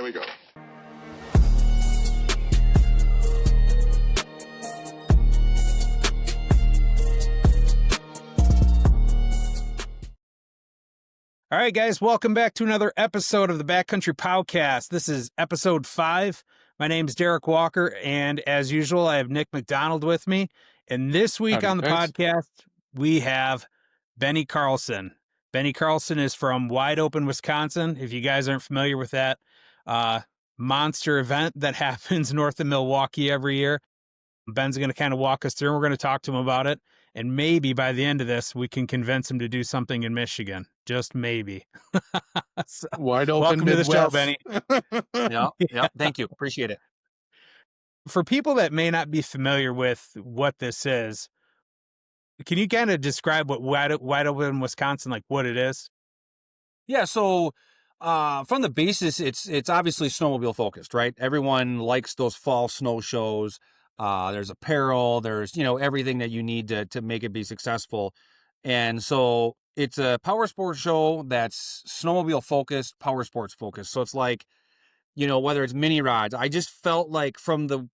we go. All right, guys, welcome back to another episode of the Backcountry Powcast. This is episode 5. My name is Derek Walker, and as usual, I have Nick McDonald with me. And this week on the podcast, we have Benny Carlson. Benny Carlson is from Wide Open, Wisconsin. If you guys aren't familiar with that monster event that happens north of Milwaukee every year, Ben's going to kind of walk us through, and we're going to talk to him about it. And maybe by the end of this, we can convince him to do something in Michigan. Just maybe. So, Wide Open welcome Midwest. to the show, Benny. Yeah. Thank you. Appreciate it. For people that may not be familiar with what this is, can you kind of describe what Wide Open Wisconsin, like what it is? Yeah. So from the basis, it's obviously snowmobile focused, right? Everyone likes those fall snow shows. There's apparel, there's, everything that you need to make it be successful. And so it's a power sports show that's snowmobile focused, power sports focused. So it's like, whether it's mini rides, I just felt like from the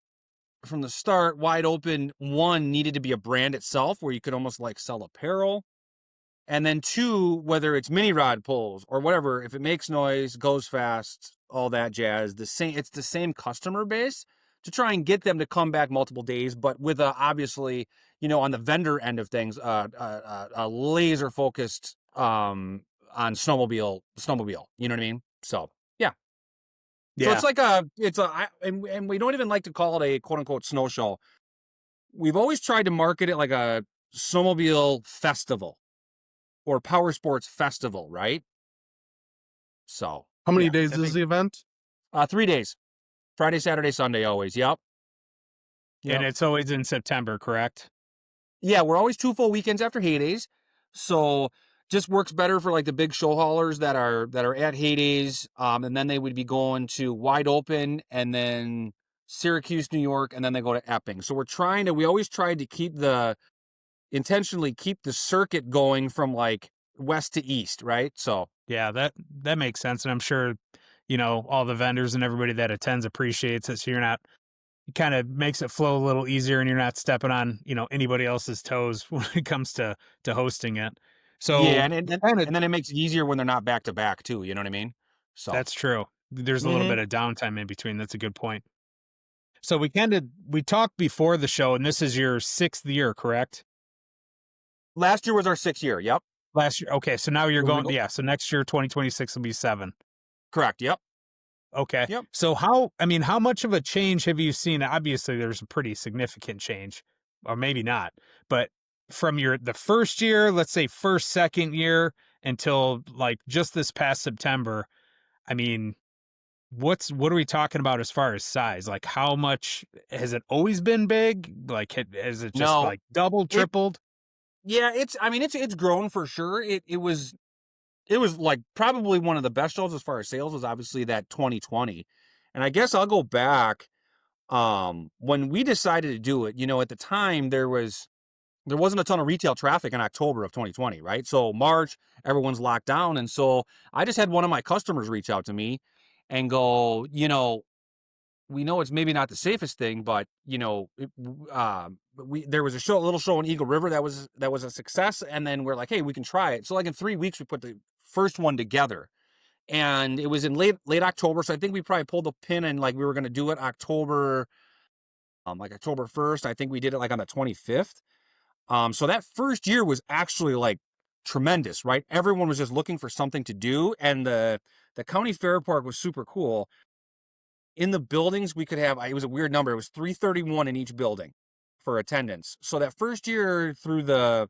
start, Wide Open, one, needed to be a brand itself where you could almost like sell apparel. And then two, whether it's mini rod pulls or whatever, if it makes noise, goes fast, all that jazz, it's the same customer base to try and get them to come back multiple days, but with obviously, on the vendor end of things, a laser focused on snowmobile. You know what I mean? So yeah. So it's like and we don't even like to call it a quote unquote snow show. We've always tried to market it like a snowmobile festival or power sports festival, right? So how many days is the event? 3 days. Friday, Saturday, Sunday, always. Yep. And it's always in September, correct? Yeah, we're always 2 full weekends after Heydays. So just works better for like the big show haulers that are at Heydays. And then they would be going to Wide Open and then Syracuse, New York, and then they go to Epping. So we always tried to intentionally keep the circuit going from like west to east, right? So yeah, that makes sense. And I'm sure all the vendors and everybody that attends appreciates it. So it kind of makes it flow a little easier and you're not stepping on, anybody else's toes when it comes to hosting it. So yeah, and then it makes it easier when they're not back to back too. You know what I mean? So that's true. There's a little bit of downtime in between. That's a good point. So we talked before the show, and this is your 6th year, correct? Last year was our 6th year. Yep. Last year. Okay. So now you're going, so next year, 2026 will be 7. Correct. Yep. Okay. Yep. So how much of a change have you seen? Obviously there's a pretty significant change, or maybe not, but from the first year, let's say second year until like just this past September, what are we talking about as far as size? Like how much has it always been big? Like, has it just like doubled, tripled? It's grown for sure. It was like probably one of the best shows as far as sales was obviously that 2020. And I guess I'll go back. When we decided to do it, at the time there wasn't a ton of retail traffic in October of 2020, right? So March, everyone's locked down. And so I just had one of my customers reach out to me and go, we know it's maybe not the safest thing, but there was a little show in Eagle River that was a success. And then we're like, hey, we can try it. So like in 3 weeks, we put the first one together, and it was in late October. So I think we probably pulled the pin and like we were going to do it October 1st. I think we did it like on the 25th. So that first year was actually like tremendous, right? Everyone was just looking for something to do. And the county fair park was super cool. In the buildings, we could have, it was a weird number. It was 331 in each building for attendance. So that first year through the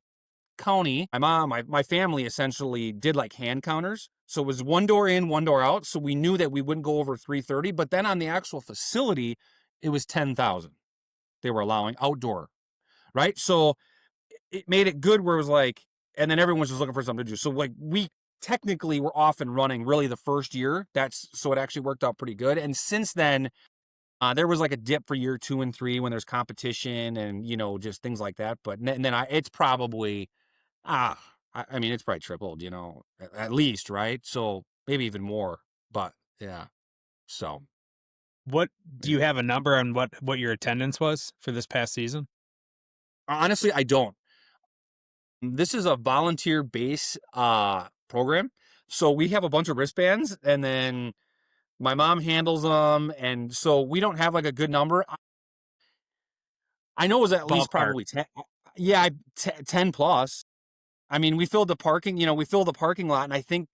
county, my family essentially did like hand counters. So it was one door in, one door out. So we knew that we wouldn't go over 330, but then on the actual facility, it was 10,000. They were allowing outdoor, right? So it made it good where it was like, and then everyone was just looking for something to do. So like we technically were off and running really the first year. So it actually worked out pretty good. And since then, there was like a dip for year 2 and 3 when there's competition and, just things like that. But then it's probably, it's probably tripled, at least, right? So maybe even more, but yeah. So What do you have a number on what your attendance was for this past season? honestly, I don't. This is a volunteer base program. So we have a bunch of wristbands and then my mom handles them. And so we don't have like a good number. I know it was at least Ballpark. probably 10. Yeah, 10 plus. I mean, we filled the parking, we filled the parking lot. And I think,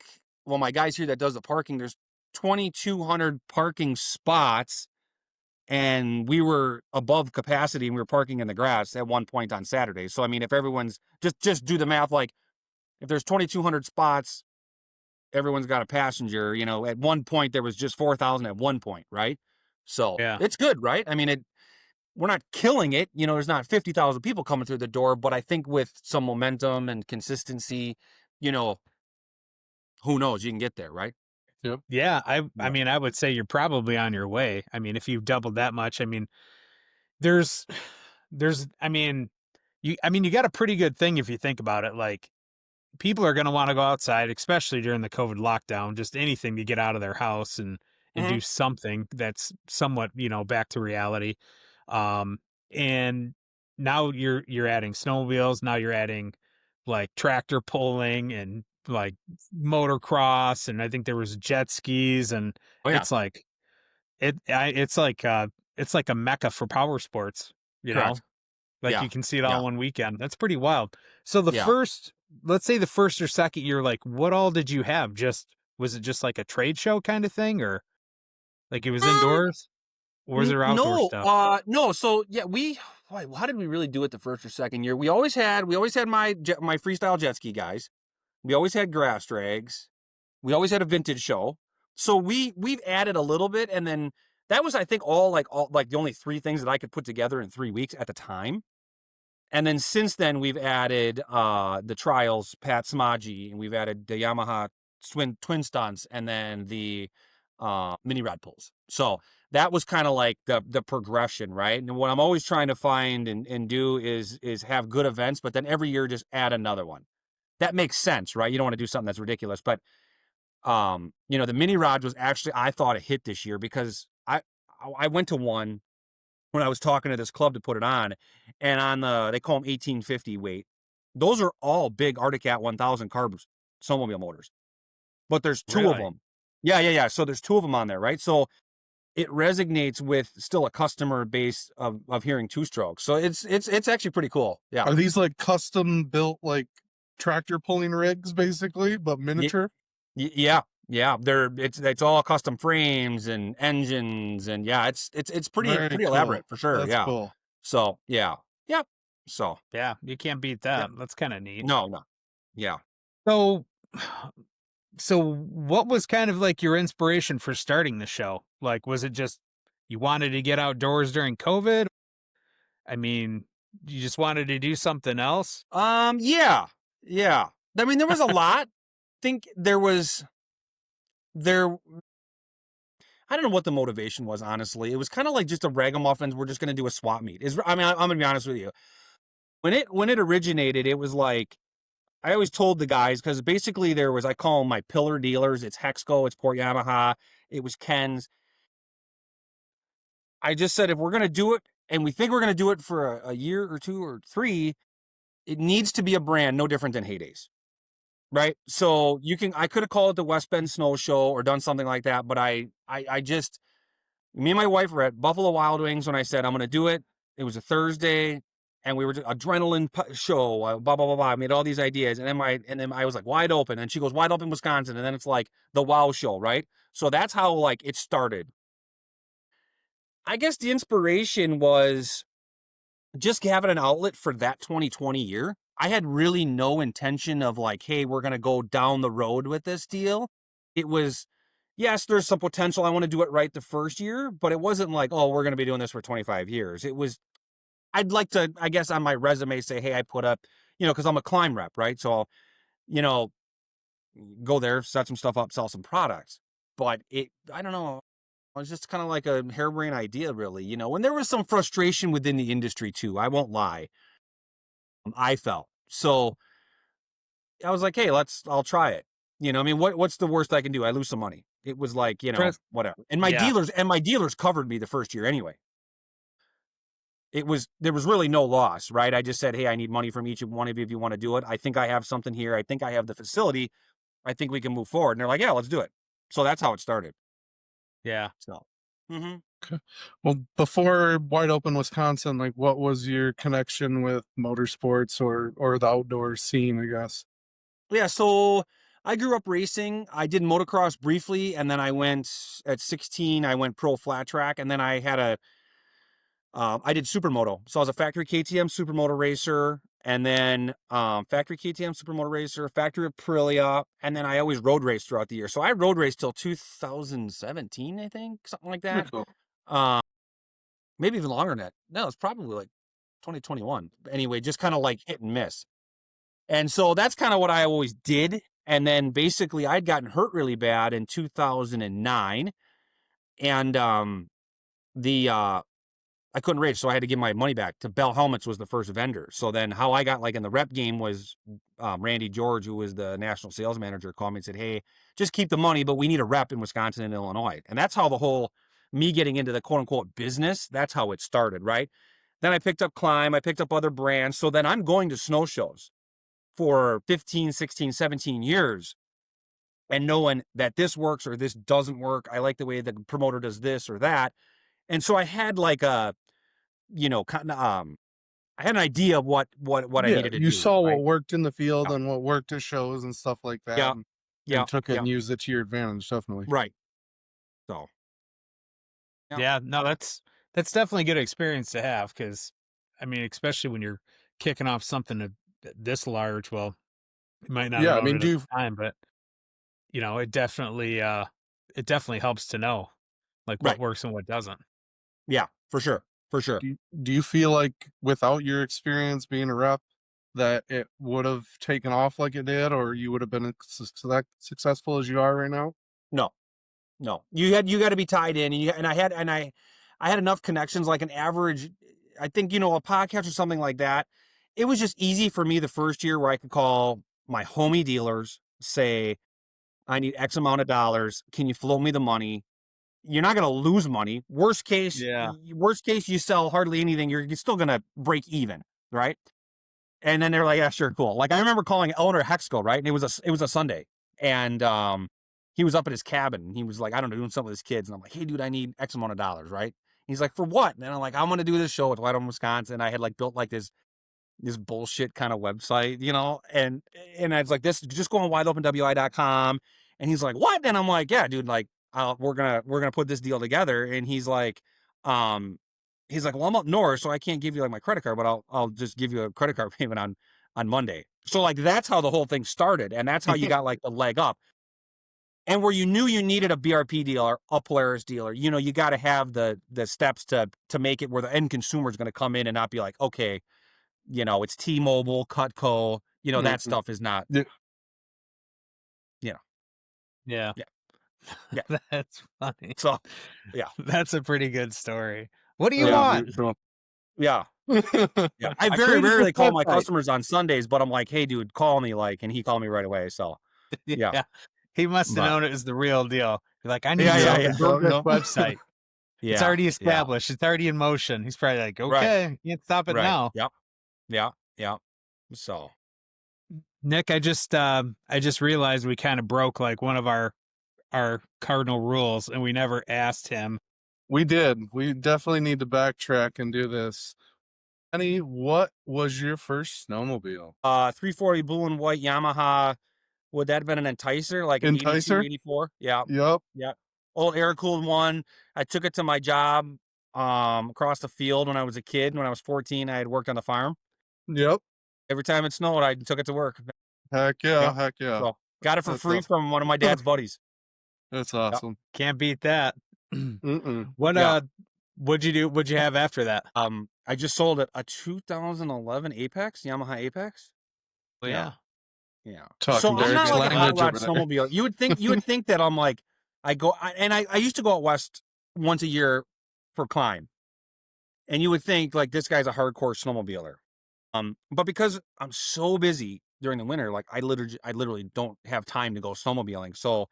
well, my guy's here that does the parking, there's 2,200 parking spots. And we were above capacity and we were parking in the grass at one point on Saturday. So, I mean, if everyone's just do the math, like if there's 2,200 spots, everyone's got a passenger, at one point there was just 4,000 at one point. Right. So Yeah. it's good. Right. I mean, we're not killing it. There's not 50,000 people coming through the door, but I think with some momentum and consistency, you know, who knows, you can get there. Right. Yep. Yeah, I Yeah. mean, I would say you're probably on your way. I mean, if you've doubled that much, I mean, there's I mean, you got a pretty good thing if you think about it. Like people are going to want to go outside, especially during the COVID lockdown, just anything to get out of their house and Mhm. do something that's somewhat, back to reality. Um, and now you're adding snowmobiles, now you're adding like tractor pulling and like motocross, and I think there was jet skis, and Oh, yeah. it's like it's like a mecca for power sports, you know? Correct. Like, Yeah. you can see it all Yeah. in one weekend. That's pretty wild. So Yeah. let's say the first or second year, like, what all did you have? Was it just like a trade show kind of thing, or like it was Um, indoors, or was there outdoor No, stuff? no. So yeah, boy, how did we really do it the first or second year? We always had my freestyle jet ski guys. We always had grass drags. We always had a vintage show. So we've added a little bit, and then that was, I think, all the only three things that I could put together in 3 weeks at the time. And then since then we've added the trials, Pat Smaji, and we've added the Yamaha twin stunts, and then the mini rod pulls. So that was kind of like the progression, right? And what I'm always trying to find and do is have good events, but then every year just add another one. That makes sense, right? You don't want to do something that's ridiculous, but the mini rods was actually, I thought, a hit this year because I went to one when I was talking to this club to put it on, and they call them 1850 weight. Those are all big Arctic Cat 1000 carb snowmobile motors, but there's two of Really? them. Yeah, yeah, yeah. So there's two of them on there, right? So it resonates with still a customer base of hearing two strokes. So it's actually pretty cool. Yeah. Are these like custom built like tractor pulling rigs basically, but miniature? Yeah, yeah. It's all custom frames and engines, and yeah, it's pretty Very cool. elaborate for sure. That's Yeah. cool. So yeah, yeah. So Yeah, you can't beat yeah, that. That's kind of neat. no, yeah. So, what was kind of like your inspiration for starting the show? Like, was it just you wanted to get outdoors during COVID? I mean, you just wanted to do something else? Yeah, yeah. I mean, there was a lot. Think there. I don't know what the motivation was. Honestly, it was kind of like just a ragamuffins. We're just gonna do a swap meet. I'm gonna be honest with you. When it originated, it was like I always told the guys, because basically I call them my pillar dealers. It's Hexco, it's Port Yamaha, it was Ken's. I just said, if we're going to do it and we think we're going to do it for a year or two or three, it needs to be a brand no different than Heydays. Right. So I could have called it the West Bend Snow Show or done something like that. But me and my wife were at Buffalo Wild Wings when I said, I'm going to do it. It was a Thursday and we were just adrenaline show, blah, blah, blah, blah. I made all these ideas. And then I was like, wide open. And she goes, wide open, Wisconsin. And then it's like the Wow Show. Right. So that's how like it started. I guess the inspiration was just having an outlet for that 2020 year. I had really no intention of like, hey, we're going to go down the road with this deal. It was, yes, there's some potential. I want to do it right the first year, but it wasn't like, oh, we're going to be doing this for 25 years. It was, I'd like to, I guess, on my resume say, hey, I put up, because I'm a climb rep, right? So, you know, go there, set some stuff up, sell some products. But I don't know. It was just kind of like a harebrained idea, really, and there was some frustration within the industry too. I won't lie. I felt so. I was like, hey, I'll try it. I mean, what's the worst I can do? I lose some money. It was like, Chris- whatever. And my Yeah. dealers covered me the first year anyway. There was really no loss, right? I just said, hey, I need money from each one of you if you want to do it. I think I have something here. I think I have the facility. I think we can move forward. And they're like, yeah, let's do it. So that's how it started. Yeah. So, Okay. Well, before Wide Open Wisconsin, like what was your connection with motorsports or the outdoor scene, I guess? yeah. So I grew up racing. I did motocross briefly. And then I went at 16, I went pro flat track. And then I had I did supermoto. So I was a factory KTM supermoto racer, and then factory KTM supermoto racer, factory Aprilia, and then I always road raced throughout the year. So I road raced till 2017, I think, something like Pretty that. cool. Maybe even longer than that. No, it's probably like 2021. Anyway, just kind of like hit and miss. And so that's kind of what I always did. And then basically I'd gotten hurt really bad in 2009, and I couldn't race, so I had to give my money back to Bell Helmets was the first vendor. So then how I got like in the rep game was Randy George, who was the national sales manager, called me and said, hey, just keep the money, but we need a rep in Wisconsin and Illinois. And that's how the whole me getting into the quote unquote business, that's how it started, right? Then I picked up Climb, I picked up other brands. So then I'm going to snow shows for 15, 16, 17 years and knowing that this works or this doesn't work. I like the way the promoter does this or that. And so I had like I had an idea of what I Yeah, needed to you do, saw what right? worked in the field Yeah, and what worked at shows and stuff like that, yeah, and yeah, took it yeah, and used it to your advantage, definitely. right. So, yeah, Yeah. No, that's definitely a good experience to have because, I mean, especially when you're kicking off something this large. Well, you might not have Yeah, I known mean, it at the time, but it definitely helps to know like what right. works and what doesn't. Yeah, for sure, for sure. do you feel like without your experience being a rep that it would have taken off like it did, or you would have been successful as you are right now? No, no, you got to be tied in, and I had enough connections, like an average. I think a podcast or something like that. It was just easy for me the first year where I could call my homie dealers, say, I need X amount of dollars. Can you float me the money? You're not going to lose money. Yeah. Worst case, you sell hardly anything. You're still going to break even, right? And then they're like, yeah, sure, cool. Like I remember calling Eleanor Hexco, right? And it was a Sunday, and he was up at his cabin. And he was like, I don't know, doing something with his kids, and I'm like, hey, dude, I need X amount of dollars, right? He's like, for what? And I'm like, I'm going to do this show at White Open, Wisconsin. I had like built like this bullshit kind of website, and I was like, this, just go on wideopenwi.com. And he's like, what? And I'm like, yeah, dude, like, we're gonna put this deal together. And he's like, well, I'm up north, so I can't give you like my credit card, but I'll just give you a credit card payment on Monday. So like, that's how the whole thing started. And that's how you got like the leg up. And where you knew you needed a BRP dealer, a Polaris dealer, you got to have the steps to make it where the end consumer is going to come in and not be like, okay, it's T-Mobile, Cutco, that Mhm. stuff is not, Yeah. Yeah. yeah, yeah. That's funny. So, yeah, That's a pretty good story. What do you Yeah, yeah, want? very cool. yeah, yeah. I I very created rarely this call my website. customers on Sundays, but I'm like, hey, dude, call me, and he called me right away. So, yeah, Yeah. He must have but known it was the real deal. You're like, I need yeah, yeah, something. yeah, Build this Yep. website. It's yeah, already yeah, established. It's already in motion. He's probably like, right, okay, can't stop it right, now. yep, yeah, yeah. So, Nick, I just realized we kind of broke like one of our cardinal rules, and we never asked him. We did. We definitely need to backtrack and do this. Annie, what was your first snowmobile? 340 blue and white Yamaha. Would that have been an Enticer, like an 82, Enticer? 84? Yeah, Yep. yeah. Old air-cooled one. I took it to my job across the field when I was a kid. When I was 14, I had worked on the farm. Yep. Every time it snowed, I took it to work. Heck yeah. Yep. Heck yeah. So got it for That's free awesome. from one of my dad's buddies. That's Yep. awesome. Can't beat that. Mm-mm. What Yeah. what'd you do? What'd you have after that? I just sold it, a 2011 Apex, Yamaha Apex. Well, Yeah. yeah. Yeah. Talking So I'm not Derek's like a hot language rod over there. snowmobile. You would think that I'm like, I used to go out west once a year for climb. And you would think like this guy's a hardcore snowmobiler. But because I'm so busy during the winter, like I literally don't have time to go snowmobiling. So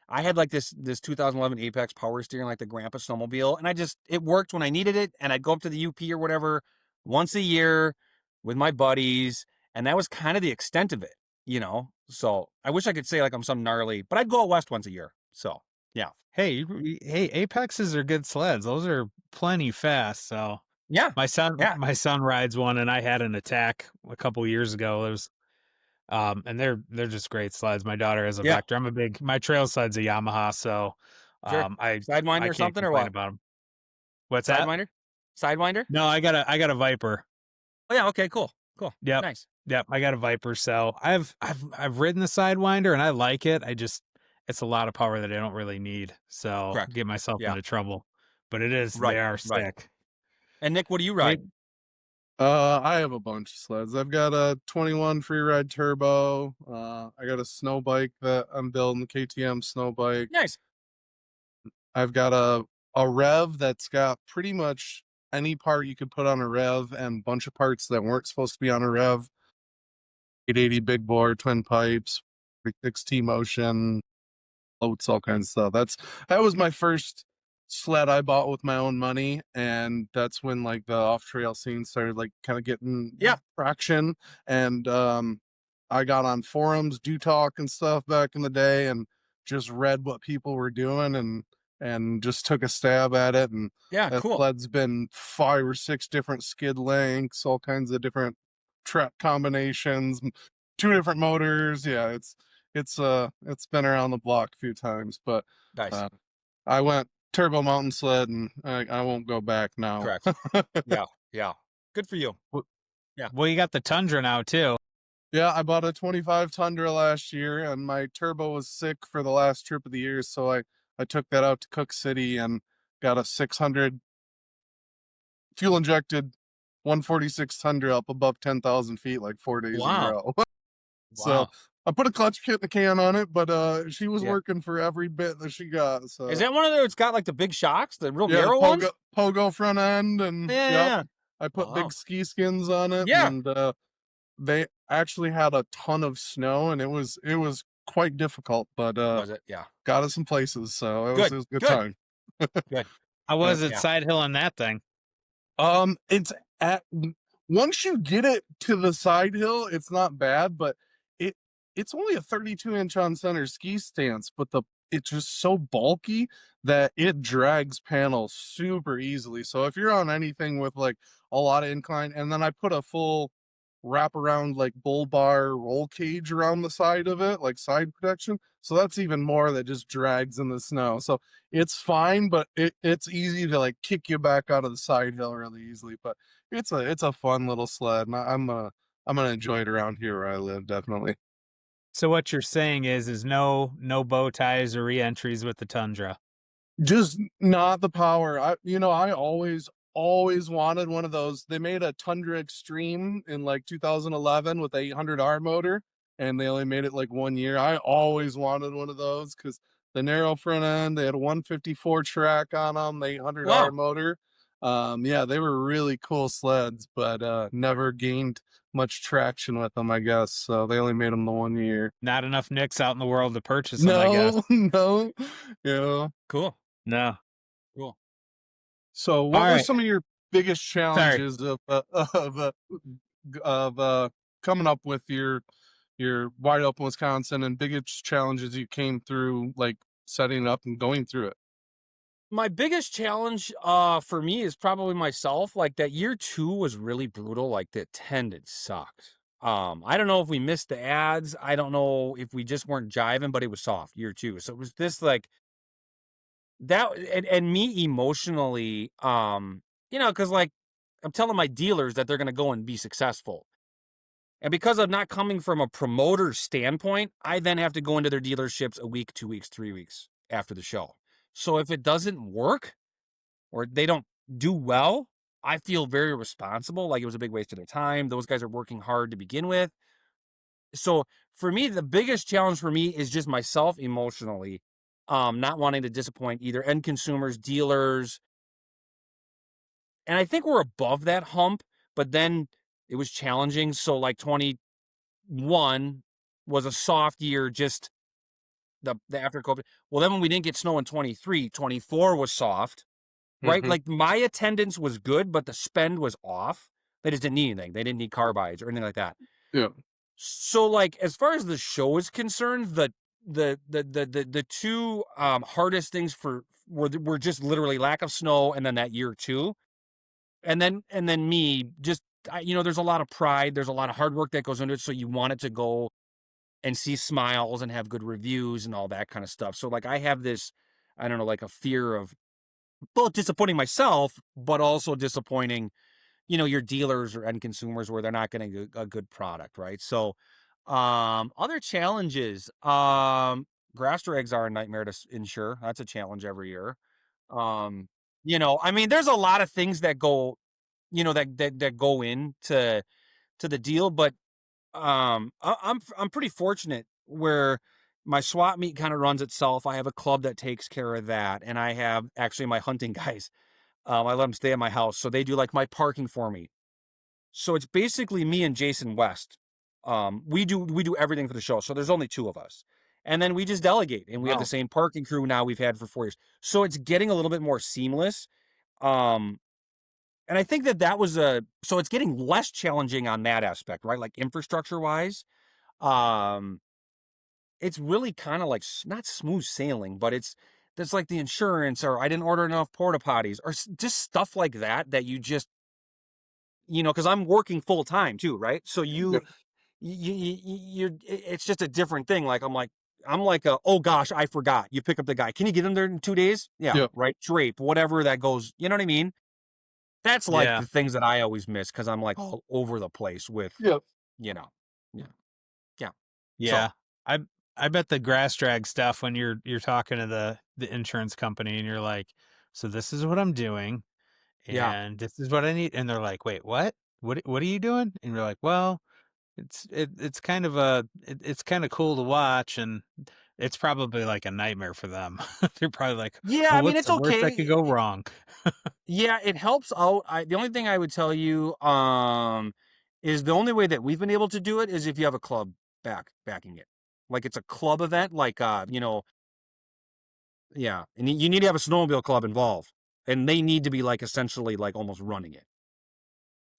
I had like this 2011 Apex power steering, like the grandpa snowmobile, and it worked when I needed it, and I'd go up to the UP or whatever once a year with my buddies, and that was kind of the extent of it, you know. So I wish I could say like I'm some gnarly, but I'd go out west once a year. So yeah, Hey, hey, Apexes are good sleds. Those are plenty fast. So yeah, yeah, my son rides one, and I had an Attack a couple years ago. It was, and they're just great sleds. My daughter has a yeah, Vector. My trail sled's a Yamaha, so sure. I Sidewinder or can't something or complain what? about them. What's that? Sidewinder, sidewinder. No, I got a Viper. Oh yeah, okay, cool, cool, Yep. nice. Yep, I got a Viper, so I've ridden the Sidewinder and I like it. It's a lot of power that I don't really need, so Correct. get myself Yeah, into trouble. But they right, are right. sick. And Nick, what do you Hey, ride? I have a bunch of sleds. I've got a 21 Freeride Turbo. I got a snow bike that I'm building, the KTM snow bike. Nice. I've got a Rev that's got pretty much any part you could put on a Rev and a bunch of parts that weren't supposed to be on a Rev. 880 big bore, twin pipes, 6T motion, floats, all kinds of stuff. That was my first sled I bought with my own money, and that's when like the off trail scene started like kind of getting Yeah, traction. And I got on forums, do talk and stuff back in the day, and just read what people were doing and just took a stab at it. And yeah, that cool. sled's been 5 or 6 different skid lengths, all kinds of different track combinations, 2 different motors. Yeah, it's been around the block a few times, but Nice. uh, I went turbo mountain sled, and I won't go back now. Correct. Yeah, yeah. Good for you. Yeah. well, you got the Tundra now too. Yeah, I bought a 25 Tundra last year, and my turbo was sick for the last trip of the year, so I took that out to Cook City and got a 600 fuel injected 146 Tundra up above 10,000 feet like 4 days in a Wow. row. So Wow. I put a clutch kit in the can on it, but she was Yeah. working for every bit that she got. So Is that one of those? It's got like the big shocks, the real yeah, the narrow ones. pogo front end, and Yeah, yep, yeah, I put wow. big ski skins on it, Yeah. and they actually had a ton of snow, and it was quite difficult, but Was it? Yeah. got us some places, so it Good. was a good Good. time. Good. How was it Yeah. side hilling that thing? It's at once you get it to the side hill, it's not bad, but it it's only a 32-inch on center ski stance, but it's just so bulky that it drags panels super easily. So if you're on anything with like a lot of incline, and then I put a full wrap around like bull bar roll cage around the side of it, like side protection. So that's even more that just drags in the snow. So it's fine, but it's easy to like kick you back out of the side hill really easily. But it's a fun little sled, and I'm gonna enjoy it around here where I live, definitely. So what you're saying is no bow ties or re-entries with the Tundra. Just not the power. I always wanted one of those. They made a Tundra Extreme in like 2011 with a 800R motor, and they only made it like 1 year. I always wanted one of those because the narrow front end, they had a 154 track on them, the 800R Wow. motor. Yeah, they were really cool sleds, but never gained much traction with them, I guess. So they only made them the 1 year. Not enough nicks out in the world to purchase them, I guess. No, no, yeah. Cool. No. Cool. So, All what were right. some of your biggest Sorry. challenges of coming up with your Wide Open Wisconsin, and biggest challenges you came through, like setting it up and going through it? My biggest challenge for me is probably myself. Like that year 2 was really brutal. Like the attendance sucked. I don't know if we missed the ads. I don't know if we just weren't jiving, but it was soft year 2. So it was this like that and me emotionally, because like I'm telling my dealers that they're gonna go and be successful. And because I'm not coming from a promoter standpoint, I then have to go into their dealerships a week, 2 weeks, 3 weeks after the show. So if it doesn't work or they don't do well, I feel very responsible. Like it was a big waste of their time. Those guys are working hard to begin with. So for me, the biggest challenge for me is just myself emotionally, not wanting to disappoint either end consumers, dealers. And I think we're above that hump, but then it was challenging. So like 21 was a soft year, just the after COVID. Well, then when we didn't get snow in 23, 24 was soft, right? Mhm. Like my attendance was good, but the spend was off. They just didn't need anything. They didn't need carbides or anything like that. Yeah. So like as far as the show is concerned, the two hardest things were just literally lack of snow and then that year too. And then me just there's a lot of pride, there's a lot of hard work that goes into it. So you want it to go and see smiles and have good reviews and all that kind of stuff. So like I have this, I don't know, like a fear of both disappointing myself, but also disappointing, your dealers or end consumers where they're not getting a good product, right? So, other challenges, grass drags are a nightmare to insure. That's a challenge every year. Um, I mean, there's a lot of things that go, that go into the deal, but I'm pretty fortunate where my swap meet kind of runs itself. I have a club that takes care of that, and I have actually my hunting guys. I let them stay at my house, so they do like my parking for me. So it's basically me and Jason West. We do everything for the show. So there's only two of us, and then we just delegate, and we have the Wow. same parking crew now we've had for 4 years. So it's getting a little bit more seamless. Um, and I think that was so it's getting less challenging on that aspect, right? Like infrastructure wise. Um, it's really kind of like not smooth sailing, but that's like the insurance, or I didn't order enough porta potties, or just stuff like that you just, because I'm working full time too, right? So Yeah. it's just a different thing. Like I'm like oh gosh, I forgot. You pick up the guy. Can you get him there in 2 days? Yeah, Yeah. right. Drape, whatever that goes. You know what I mean? That's like Yeah. the things that I always miss because I'm like all over the place with, Yeah. you know, yeah, yeah. So Yeah. I I bet the grass drag stuff when you're talking to the insurance company and you're like, so this is what I'm doing yeah, and this is what I need, and they're like, wait, what? What are you doing? And you're like, well, it's kind of it's kind of cool to watch, and it's probably like a nightmare for them. They're probably like, yeah. well, I mean, what's it's the worst that could go okay. wrong? Yeah, it helps out. The only thing I would tell you, is the only way that we've been able to do it is if you have a club backing it. Like it's a club event, like yeah, and you need to have a snowmobile club involved, and they need to be like essentially like almost running it,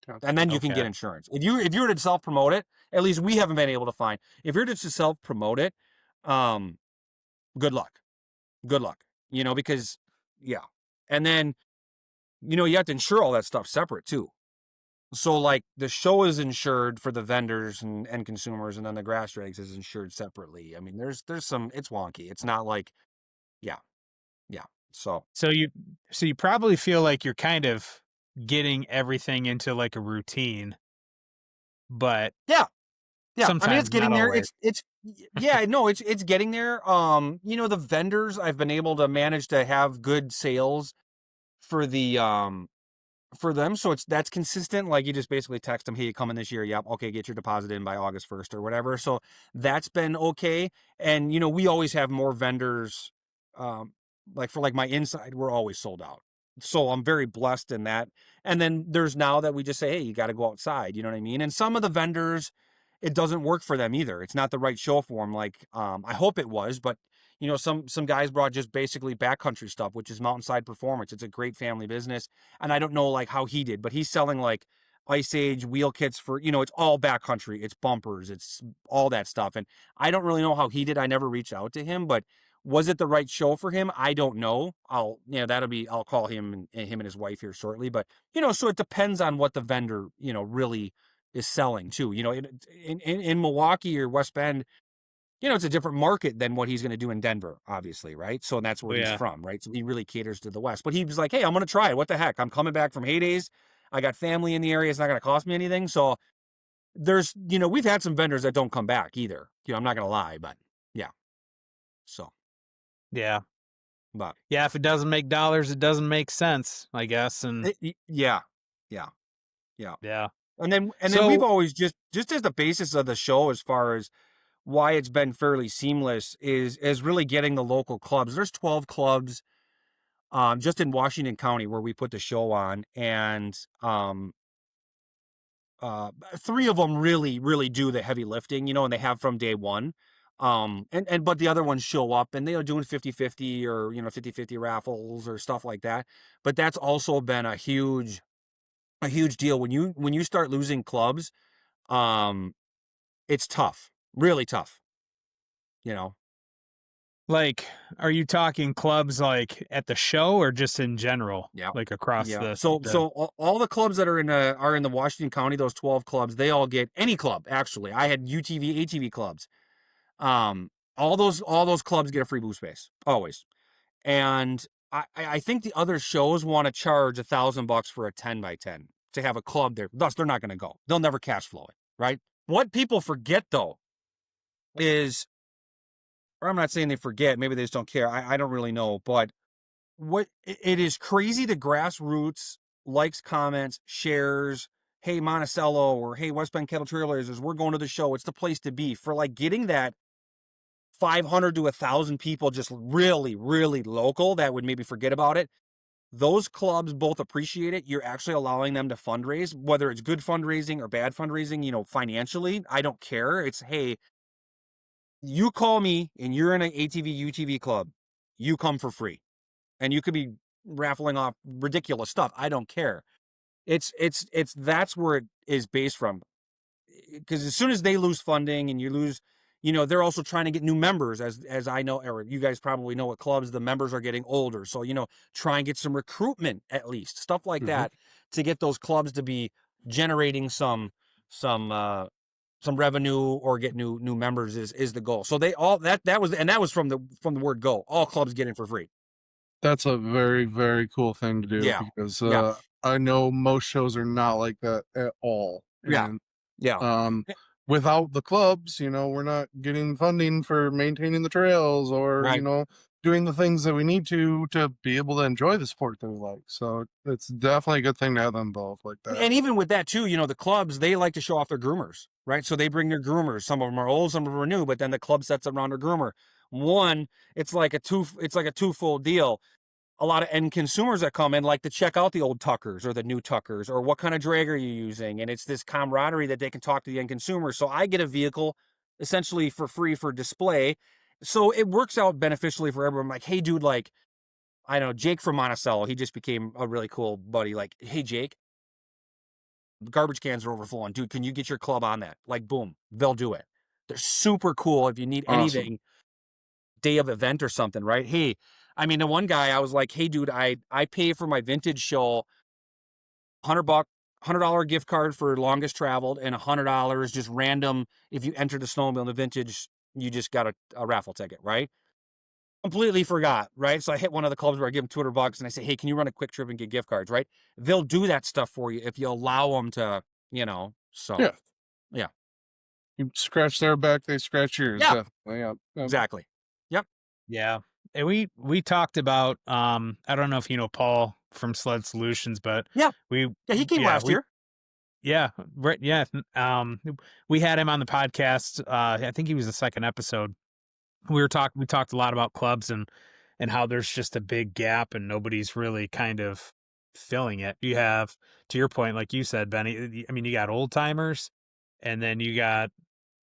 Gotcha. and then you can get Okay. insurance. If you were to self promote it, at least we haven't been able to find. If you're just to self promote it, um, good luck, good luck. Because yeah, and then you have to insure all that stuff separate too. So like the show is insured for the vendors and consumers, and then the grass drags is insured separately. I mean, there's some, it's wonky. It's not like, yeah, yeah. So So you probably feel like you're kind of getting everything into like a routine, but yeah, yeah. I mean, it's sometimes not getting there. always. It's yeah, no, it's getting there. The vendors, I've been able to manage to have good sales for the for them. So that's consistent. Like you just basically text them, hey, you coming this year? Yep. Okay, get your deposit in by August 1st or whatever. So that's been okay. And we always have more vendors. Like for like my inside, we're always sold out. So I'm very blessed in that. And then there's now that we just say, hey, you got to go outside. You know what I mean? And some of the vendors, it doesn't work for them either. It's not the right show for them. Like I hope it was, but some guys brought just basically backcountry stuff, which is mountainside performance. It's a great family business, and I don't know like how he did, but he's selling like Ice Age wheel kits for it's all backcountry, it's bumpers, it's all that stuff, and I don't really know how he did. I never reached out to him, but was it the right show for him? I don't know. I'll call him and his wife here shortly, but so it depends on what the vendor really is selling too. In Milwaukee or West Bend, it's a different market than what he's going to do in Denver, obviously, right? So that's Oh where he's yeah. from, right? So he really caters to the West. But he was like, hey, I'm going to try it. What the heck? I'm coming back from heydays. I got family in the area. It's not going to cost me anything. So we've had some vendors that don't come back either. I'm not going to lie, but yeah. So, Yeah. but Yeah, if it doesn't make dollars, it doesn't make sense, I guess. And yeah, yeah, yeah. yeah. And then we've So always just as the basis of the show, as far as why it's been fairly seamless, is really getting the local clubs. There's 12 clubs just in Washington County where we put the show on, and three of them really, really do the heavy lifting, and they have from day one. But the other ones show up and they are doing 50-50 or, 50-50 raffles or stuff like that. But that's also been a huge deal when you start losing clubs. It's tough, really tough, you know. Like, are you talking clubs like at the show or just in general, Yeah. like across Yeah. the So all the clubs that are in the Washington County, those 12 clubs, they all get any club actually. I had UTV, ATV clubs. Um all those clubs get a free booth space always. And I think the other shows want to charge $1,000 for a 10x10 to have a club there. Thus, they're not going to go. They'll never cash flow it, right? What people forget though is, or I'm not saying they forget, maybe they just don't care. I don't really know, but it is crazy. The grassroots likes, comments, shares. Hey, Monticello, or hey, West Bend Cattle Trailblazers, we're going to the show. It's the place to be for like getting that 500 to 1,000 people, just really, really local that would maybe forget about it. Those clubs both appreciate it. You're actually allowing them to fundraise, whether it's good fundraising or bad fundraising, financially. I don't care. It's, hey, you call me and you're in an ATV, UTV club, you come for free. And you could be raffling off ridiculous stuff. I don't care. It's that's where it is based from. Because as soon as they lose funding and you lose, they're also trying to get new members, as I know, or you guys probably know, what clubs, the members are getting older. So, try and get some recruitment, at least stuff like that, to get those clubs to be generating some revenue or get new members is the goal. So they all that was from the word go. All clubs get in for free. That's a very, very cool thing to do Yeah. because Yeah. I know most shows are not like that at all. Yeah. And Yeah. without the clubs, we're not getting funding for maintaining the trails or, Right. doing the things that we need to be able to enjoy the sport that we like. So it's definitely a good thing to have them both like that. And even with that too, the clubs, they like to show off their groomers, right? So they bring their groomers. Some of them are old, some of them are new, but then the club sets around their groomer. One, it's like a twofold deal. A lot of end consumers that come in like to check out the old Tuckers or the new Tuckers or what kind of drag are you using. And it's this camaraderie that they can talk to the end consumer. So I get a vehicle essentially for free for display. So it works out beneficially for everyone. I'm like, hey dude, like, I know Jake from Monticello, he just became a really cool buddy. Like, hey Jake, garbage cans are overflowing. Dude, can you get your club on that? Like, boom, they'll do it. They're super cool if you need Awesome. anything, day of event or something, right? Hey, I mean, the one guy, I was like, hey, dude, I pay for my vintage show $100 gift card for longest traveled and $100 just random. If you enter the snowmobile in the vintage, you just got a raffle ticket, right? Completely forgot, right? So I hit one of the clubs where I give them $200 and I say, hey, can you run a quick trip and get gift cards, right? They'll do that stuff for you if you allow them to, so Yeah. yeah. You scratch their back, they scratch yours. Yeah. Definitely. Yeah. Exactly. Yep. Yeah. And we talked about I don't know if you know Paul from Sled Solutions, but Yeah. we Yeah, he came last year. yeah, right, yeah. We had him on the podcast. I think he was the second episode. We talked a lot about clubs and how there's just a big gap and nobody's really kind of filling it. You have, to your point, like you said, Benny, I mean, you got old timers and then you got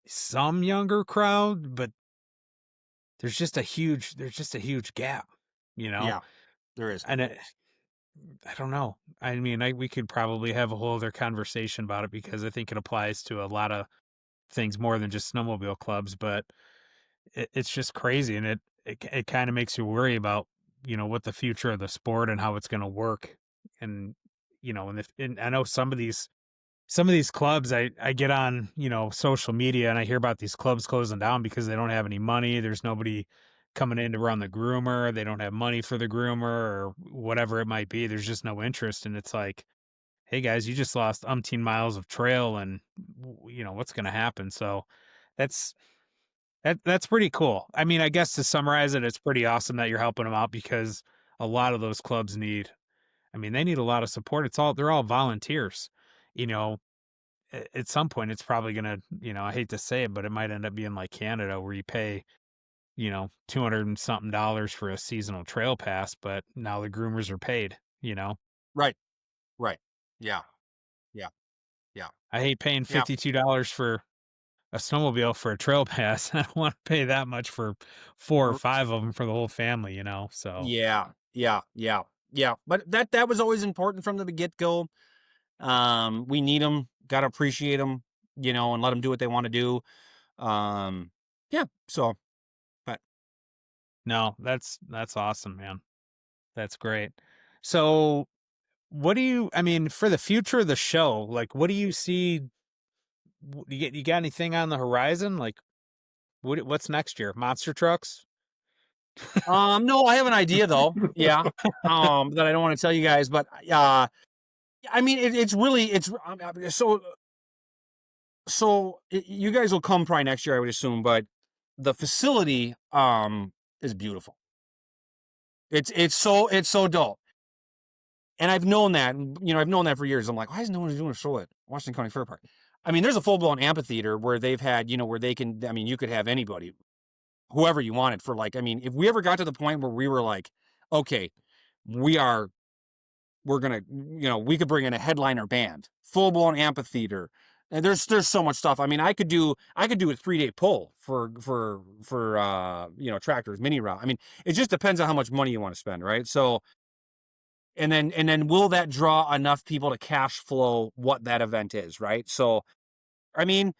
some younger crowd, but there's just a huge gap, Yeah, there is. And I don't know. I mean, we could probably have a whole other conversation about it because I think it applies to a lot of things more than just snowmobile clubs, but it's just crazy. And it kind of makes you worry about, what the future of the sport and how it's going to work. And, and I know some of these clubs I get on, social media and I hear about these clubs closing down because they don't have any money. There's nobody coming in to run the groomer. They don't have money for the groomer or whatever it might be. There's just no interest. And it's like, hey guys, you just lost umpteen miles of trail and what's going to happen. So that's, that's pretty cool. I mean, I guess to summarize it, it's pretty awesome that you're helping them out because a lot of those clubs they need a lot of support. They're all volunteers, you know, at some point it's probably going to, I hate to say it, but it might end up being like Canada where you pay, 200 and something dollars for a seasonal trail pass, but now the groomers are paid. Right. Right. Yeah. Yeah. Yeah. I hate paying Yeah. $52 for a snowmobile for a trail pass. I don't want to pay that much for 4 or 5 of them for the whole family, you know? So, Yeah, yeah, yeah, yeah. But that was always important from the get go. We need them, gotta appreciate them, you know, and let them do what they want to do. Yeah. So, but no, that's awesome, man. That's great. So, what do you I mean, for the future of the show, like, what do you see you got anything on the horizon? Like, what's next year? Monster trucks? no, I have an idea though. Yeah. That I don't want to tell you guys, but I mean, it's really you guys will come probably next year, I would assume, but the facility is beautiful. It's so dull. And I've known that, you know, I've known that for years. I'm like, why is no one doing a show at Washington County Fair Park? I mean, there's a full-blown amphitheater where they've had, you know, where they can, I mean, you could have anybody, whoever you wanted for like, I mean, if we ever got to the point where we were like, okay, we're going to, you know, we could bring in a headliner band, full-blown amphitheater. And there's so much stuff. I mean, I could do a 3-day pull for you know, tractors, mini route. I mean, it just depends on how much money you want to spend, right? So, and then will that draw enough people to cash flow what that event is, right? So, I mean,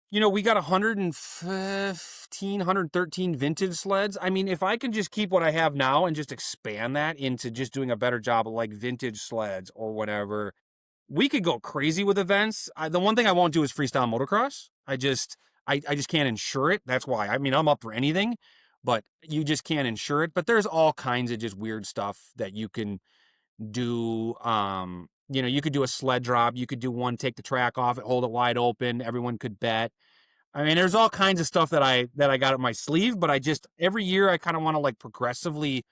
you know, we got 113 vintage sleds. I mean, if I can just keep what I have now and just expand that into just doing a better job of like vintage sleds or whatever, we could go crazy with events. The one thing I won't do is freestyle motocross. I just can't insure it. That's why. I mean, I'm up for anything, but you just can't insure it. But there's all kinds of just weird stuff that you can do. You know, you could do a sled drop. You could do one, take the track off it, hold it wide open. Everyone could bet. I mean, there's all kinds of stuff that I got up my sleeve, but I just every year I kind of want to like progressively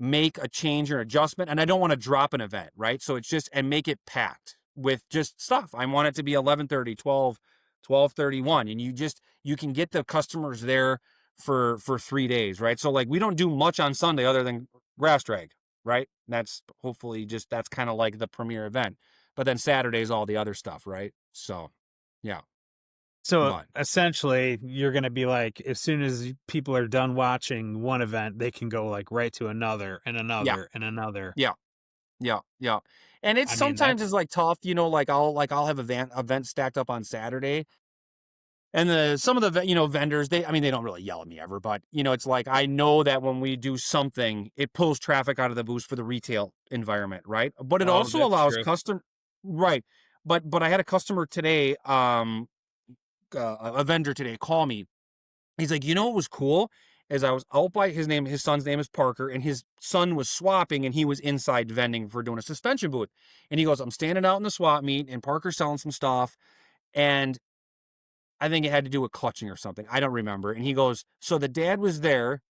make a change or adjustment, and I don't want to drop an event, right? So it's just and make it packed with just stuff. I want it to be 11:30, 12:31, and you can get the customers there for 3 days, right? So like we don't do much on Sunday other than grass drag, right? That's hopefully just that's kind of like the premier event. But then Saturday's all the other stuff, right? So, yeah. So But essentially, you're going to be like, as soon as people are done watching one event, they can go like right to another and yeah, another and another. yeah, yeah, yeah. And it's I mean, sometimes that's is like tough, you know, I'll have events stacked up on Saturday. And some of the you know vendors they don't really yell at me ever, but you know it's like I know that when we do something it pulls traffic out of the booth for the retail environment, right? But it oh, also that's allows true. custom right. But I had a customer today, a vendor today call me. He's like, you know what was cool is I was out by his son's name is Parker, and his son was swapping and he was inside vending for doing a suspension booth. And he goes, I'm standing out in the swap meet and Parker's selling some stuff. And I think it had to do with clutching or something. I don't remember. And he goes, so the dad was there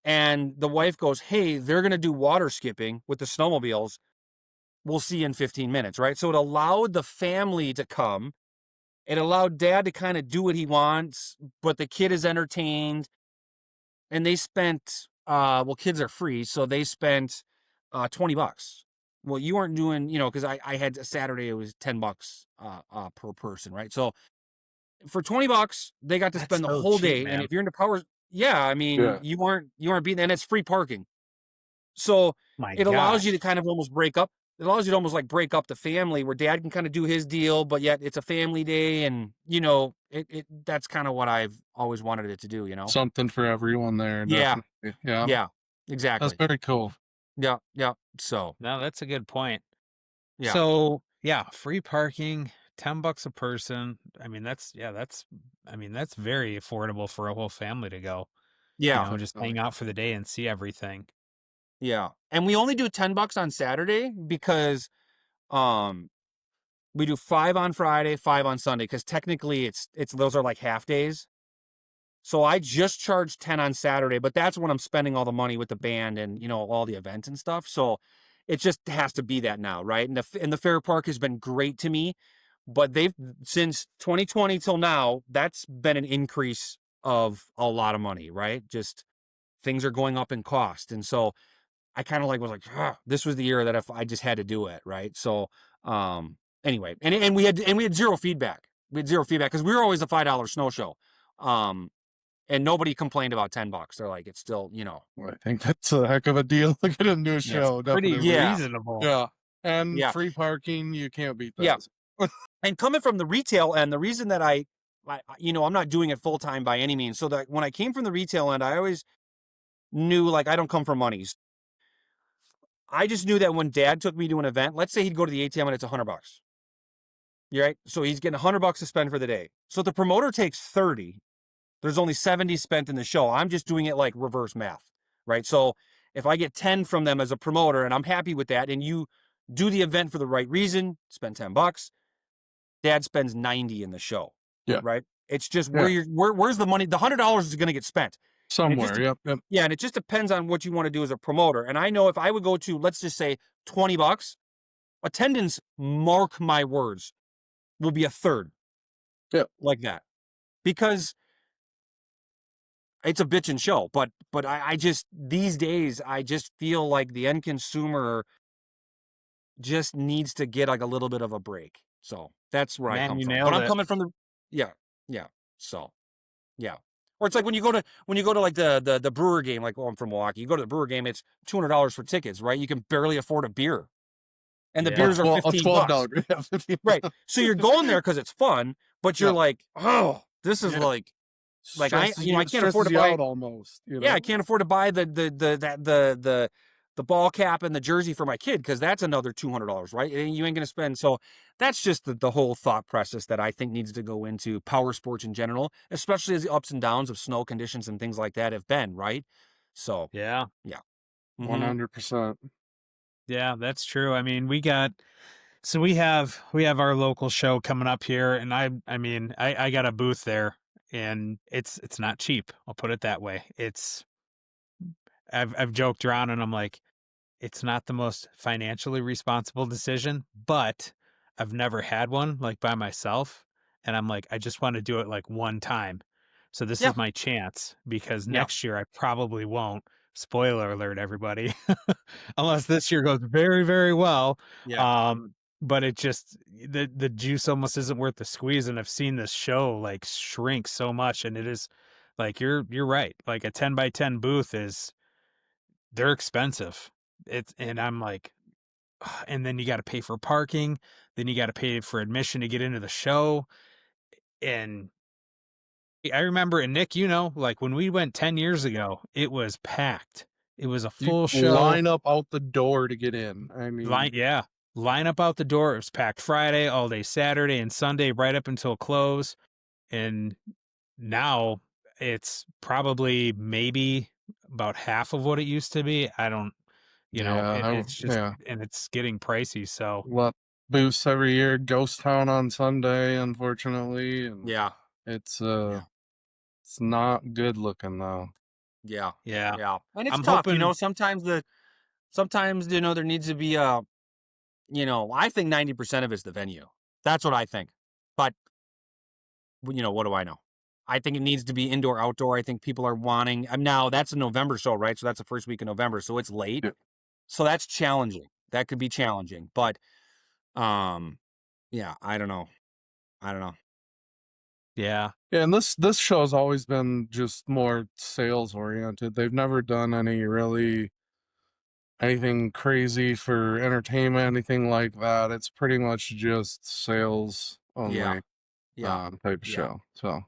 and the wife goes, hey, they're going to do water skipping with the snowmobiles. We'll see you in 15 minutes, right? So it allowed the family to come. It allowed dad to kind of do what he wants, but the kid is entertained. And they spent, well, kids are free. So they spent $20. Well, you weren't doing, you know, because I had a Saturday, it was $10 per person, right? So for $20, they got to That's spend the so whole cheap, day. And man. if you're into power, yeah, I mean, Yeah. you aren't beating, and it's free parking. So My it allows you to gosh. kind of almost break up. It allows you to almost like break up the family where dad can kind of do his deal, but yet it's a family day. And, you know, that's kind of what I've always wanted it to do, you know? Something for everyone there, Yeah. definitely. Yeah. Yeah. That's Exactly. very cool. Yeah. Yeah. So, No, that's a good point. yeah. So yeah, free parking, $10 a person. I mean, that's very affordable for a whole family to go, Yeah. just hang out for the day and see everything. Yeah. And we only do $10 on Saturday because, um, we do 5 on Friday, 5 on Sunday, because technically it's those are like half days. So I just charge 10 on Saturday, but that's when I'm spending all the money with the band and, you know, all the events and stuff. So it just has to be that now, right? And the fair park has been great to me, but they've since 2020 till now, that's been an increase of a lot of money, right? Just things are going up in cost. And so I kind of like was like, this was the year that if I just had to do it, right? So anyway, and we had zero feedback. we had zero feedback because we were always a $5 snow show. And nobody complained about $10. They're like, it's still, I think that's a heck of a deal to get into a Yeah. show. Pretty Definitely. Yeah. reasonable. Yeah. And Yeah. free parking, you can't beat Yeah. those. And coming from the retail end, the reason that I'm not doing it full time by any means. So that when I came from the retail end, I always knew, like, I don't come from monies. I just knew that when Dad took me to an event, let's say he'd go to the ATM and it's $100. You're right. So he's getting $100 to spend for the day. So if the promoter takes 30, there's only 70 spent in the show. I'm just doing it like reverse math, right? So if I get 10 from them as a promoter and I'm happy with that, and you do the event for the right reason, spend $10, Dad spends 90 in the show. Yeah. Right. It's just where's the money? The $100 is going to get spent Somewhere. Yep. Yeah. And it just depends on what you want to do as a promoter. And I know if I would go to, let's just say $20, attendance, mark my words, will be a third. Yeah. Like that. Because it's a bitchin' show, but I just, these days, I just feel like the end consumer just needs to get like a little bit of a break. So that's where I come from. But I'm coming from yeah. So, yeah. Or it's like when you go to like the Brewer game, like, I'm from Milwaukee, you go to the Brewer game, it's $200 for tickets, right? You can barely afford a beer. And the beers are $15. $12. Right. So you're going there because it's fun, but you're like, oh, this is like I can't afford to buy almost. Yeah, I can't afford to buy the ball cap and the jersey for my kid because that's another $200, right? And you ain't gonna spend. So that's just the whole thought process that I think needs to go into power sports in general, especially as the ups and downs of snow conditions and things like that have been, right? So Yeah. 100%. Yeah, that's true. I mean, we have our local show coming up here, and I got a booth there, and it's not cheap. I'll put it that way. I've joked around, and I'm like, it's not the most financially responsible decision, but I've never had one like by myself, and I'm like, I just want to do it like one time. So this is my chance because next year I probably won't. Spoiler alert, everybody. Unless this year goes very, very well. Yeah. But it just the juice almost isn't worth the squeeze. And I've seen this show like shrink so much, and it is like you're right. Like a 10x10 booth they're expensive. And I'm like, and then you got to pay for parking, then you got to pay for admission to get into the show. And I remember, and Nick, like when we went 10 years ago, it was packed. It was a full show. Line up out the door to get in. I mean, line up out the door. It was packed Friday, all day Saturday and Sunday, right up until close. And now it's probably maybe about half of what it used to be. I don't, it's just, and it's getting pricey. So what booths every year, Ghost Town on Sunday, unfortunately. And it's not good looking though. Yeah. And it's I'm tough, hoping, sometimes there needs to be I think 90% of it's the venue. That's what I think. But what do I know? I think it needs to be indoor, outdoor. I think people are wanting, now that's a November show, right? So that's the first week of November. So it's late. Yeah. So that's challenging. That could be challenging, but, I don't know. Yeah. Yeah. And this show has always been just more sales oriented. They've never done anything crazy for entertainment, anything like that. It's pretty much just sales only type show. So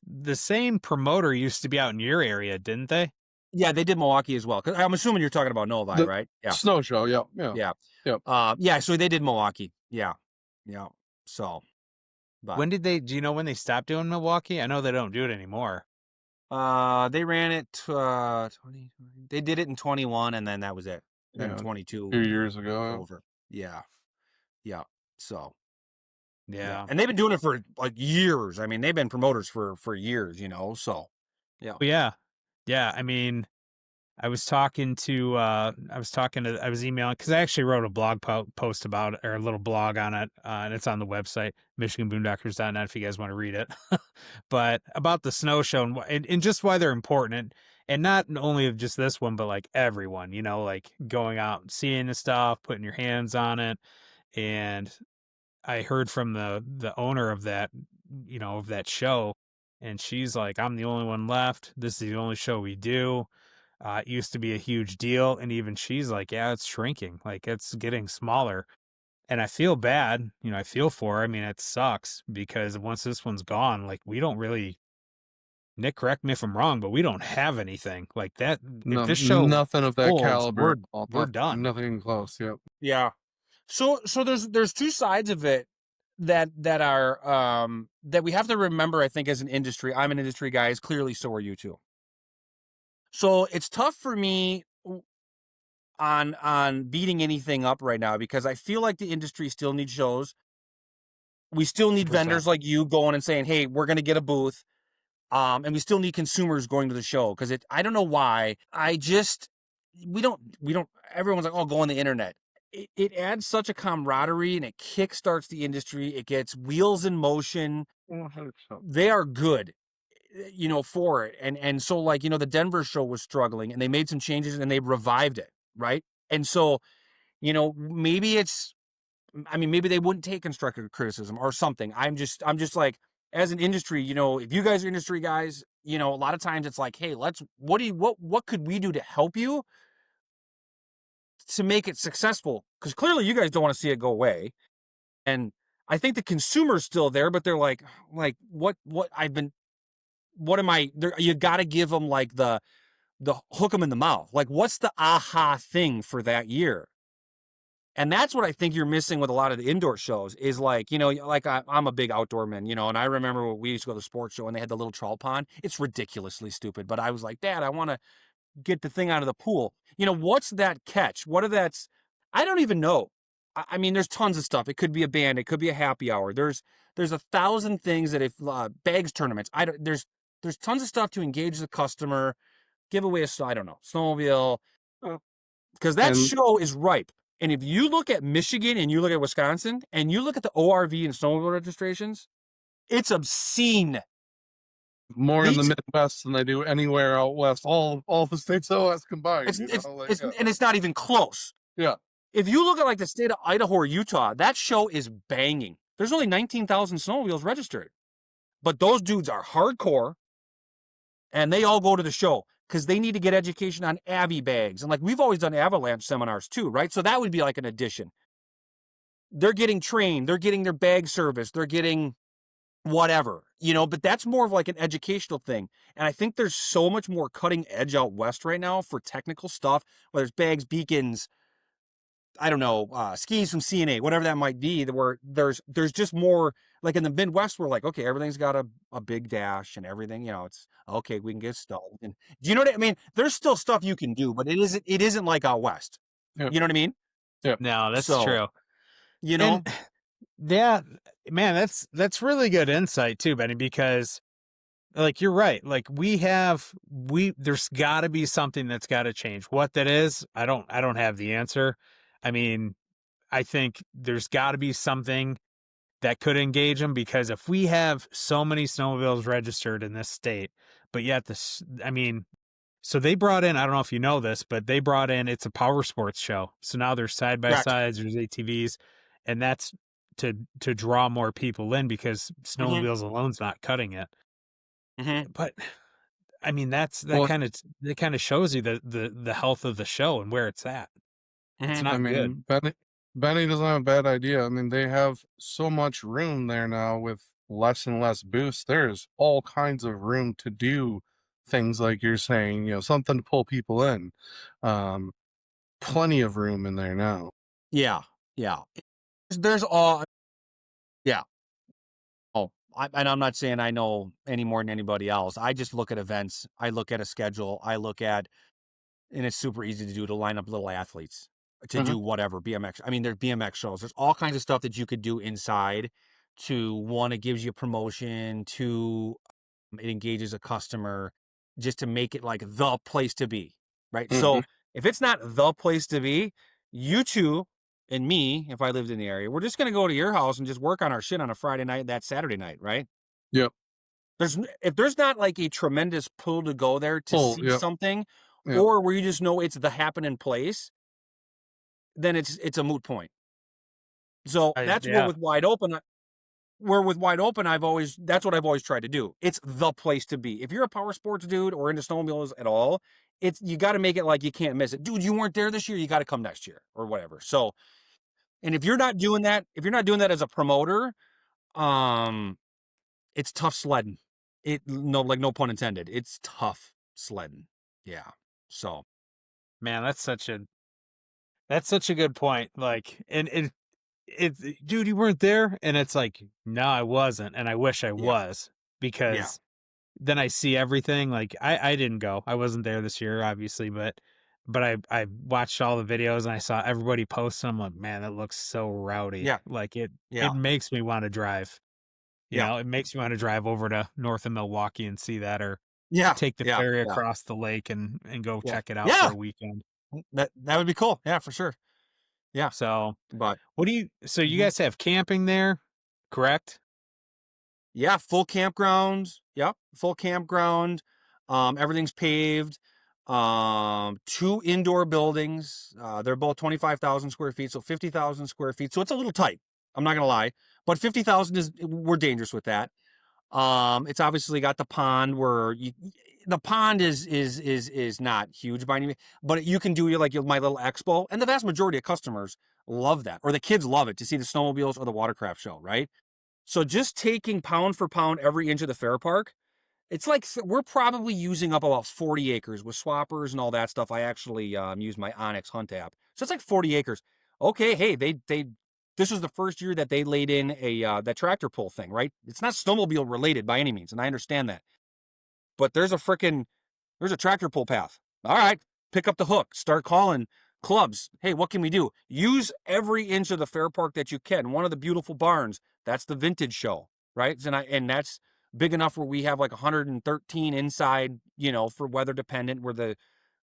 the same promoter used to be out in your area, didn't they? Yeah, they did Milwaukee as well. 'Cause I'm assuming you're talking about Novi, right? Yeah. Snow show. Yeah. So they did Milwaukee. Yeah. So, but Do you know when they stopped doing Milwaukee? I know they don't do it anymore. They ran it 20, they did it in 21 and then that was it. Then 22 2 years ago. Over. Yeah. So yeah. And they've been doing it for like years. I mean, they've been promoters for years, so yeah. I mean, I was emailing because I actually wrote a blog post about it, or a little blog on it, and it's on the website, MichiganBoondockers.net, if you guys want to read it. But about the snow show and just why they're important, and not only of just this one, but like everyone, like going out and seeing the stuff, putting your hands on it. And I heard from the owner of that, of that show, and she's like, "I'm the only one left. This is the only show we do. It used to be a huge deal," and even she's like, "Yeah, it's shrinking. Like it's getting smaller." And I feel bad, I feel for her. I mean, it sucks because once this one's gone, like we don't really. Nick, correct me if I'm wrong, but we don't have anything like that. If No, this show nothing of that folds, caliber. we're done. Nothing close. Yep. Yeah. So there's two sides of it that are that we have to remember, I think, as an industry. I'm an industry guy, as clearly so are you too. So it's tough for me on beating anything up right now because I feel like the industry still needs shows. We still need 100%. vendors like you going and saying, "Hey, we're going to get a booth." And we still need consumers going to the show because I don't know why. We don't, everyone's like, "Oh, go on the internet." It adds such a camaraderie and it kickstarts the industry. It gets wheels in motion. They are good, for it. And so like, the Denver show was struggling and they made some changes and they revived it. Right. And so, maybe maybe they wouldn't take constructive criticism or something. I'm just like, as an industry, if you guys are industry guys, a lot of times it's like, hey, what could we do to help you to make it successful? Because clearly you guys don't want to see it go away. And I think the consumer's still there, but they're like, what am I, you got to give them like the hook them in the mouth. Like, what's the aha thing for that year? And that's what I think you're missing with a lot of the indoor shows is like, like I'm a big outdoor man, and I remember when we used to go to the sports show and they had the little troll pond. It's ridiculously stupid, but I was like, Dad, I want to get the thing out of the pool. What's that catch? I don't even know. I mean, there's tons of stuff. It could be a band. It could be a happy hour. There's 1,000 things that if bags tournaments, there's tons of stuff to engage the customer, give away I don't know, snowmobile, because that show is ripe. And if you look at Michigan and you look at Wisconsin and you look at the ORV and snowmobile registrations, it's obscene. More in the Midwest than they do anywhere out west. All the states out west combined. And it's not even close. Yeah. If you look at like the state of Idaho or Utah, that show is banging. There's only 19,000 snowmobiles registered. But those dudes are hardcore and they all go to the show because they need to get education on Avi bags. And like we've always done avalanche seminars too, right? So that would be like an addition. They're getting trained. They're getting their bag service. They're getting whatever, but that's more of like an educational thing. And I think there's so much more cutting edge out west right now for technical stuff, whether it's bags, beacons, I don't know, skis from CNA, whatever that might be, where there's just more like in the Midwest, we're like, okay, everything's got a big dash and everything, it's okay, we can get stalled. And do you know what I mean? There's still stuff you can do, but it isn't like out west. Yep. You know what I mean? Yeah. No, that's true. And, yeah, man, that's really good insight too, Benny, because like you're right. Like there's gotta be something that's gotta change. What that is, I don't have the answer. I mean, I think there's gotta be something that could engage them because if we have so many snowmobiles registered in this state, but yet so they brought in, I don't know if you know this, but they brought in, it's a power sports show. So now there's side by sides, there's ATVs, and that's to draw more people in because snowmobiles alone's not cutting it. Mm-hmm. But I mean, that kind of shows you the health of the show and where it's at. It's not good. Benny doesn't have a bad idea. I mean, they have so much room there now with less and less booths. There's all kinds of room to do things like you're saying, something to pull people in. Plenty of room in there now. Yeah. There's all. Yeah. Oh, and I'm not saying I know any more than anybody else. I just look at events. I look at a schedule. And it's super easy to do to line up little athletes to do whatever BMX. I mean, there's BMX shows. There's all kinds of stuff that you could do inside. One, it gives you promotion. Two, it engages a customer, just to make it like the place to be, right? Mm-hmm. So if it's not the place to be, you two and me, if I lived in the area, we're just going to go to your house and just work on our shit on a Friday night, that Saturday night, right? Yep. If there's not like a tremendous pull to go there to see something, or where you just know it's the happening place, then it's a moot point. So that's where Yeah. with wide open, that's what I've always tried to do. It's the place to be. If you're a power sports dude or into snowmobiles at all, you got to make it like you can't miss it. Dude, you weren't there this year, you got to come next year or whatever. So, and if you're not doing that as a promoter, it's tough sledding. No pun intended. It's tough sledding. Yeah. So, Man, that's such a good point. Like, and it's dude, you weren't there, and it's like, no, I wasn't, and I wish I yeah. was, Yeah. because then I see everything. Like, I didn't go, I wasn't there this year, obviously, but I watched all the videos and I saw everybody post, and I'm like, man, that looks so rowdy. Yeah. Like it Yeah. makes me want to drive. You Yeah. know, it makes me want to drive over to north of Milwaukee and see that, or Yeah. take the Yeah. ferry Yeah. across the lake and go Yeah. check it out Yeah. for a weekend. That would be cool. Yeah, for sure. Yeah. So, But so you Mhm. guys have camping there, correct? yeah, full campground. Yep, full campground. Everything's paved. 2 indoor buildings. They're both 25,000 square feet, so 50,000 square feet. So it's a little tight. I'm not gonna lie, but 50,000 we're dangerous with that. It's obviously got the pond where the pond is not huge by any means, but you can do like my little expo, and the vast majority of customers love that, or the kids love it to see the snowmobiles or the watercraft show, right? So just taking pound for pound every inch of the fair park, it's like we're probably using up about 40 acres with swappers and all that stuff. I actually use my Onyx Hunt app, so it's like 40 acres. Okay, hey, this was the first year that they laid in a that tractor pull thing, right? It's not snowmobile related by any means, and I understand that, but there's a tractor pull path. All right, pick up the hook, start calling clubs. Hey, what can we do? Use every inch of the fair park that you can. One of the beautiful barns, that's the vintage show, right? And that's big enough where we have like 113 inside, for weather dependent, where the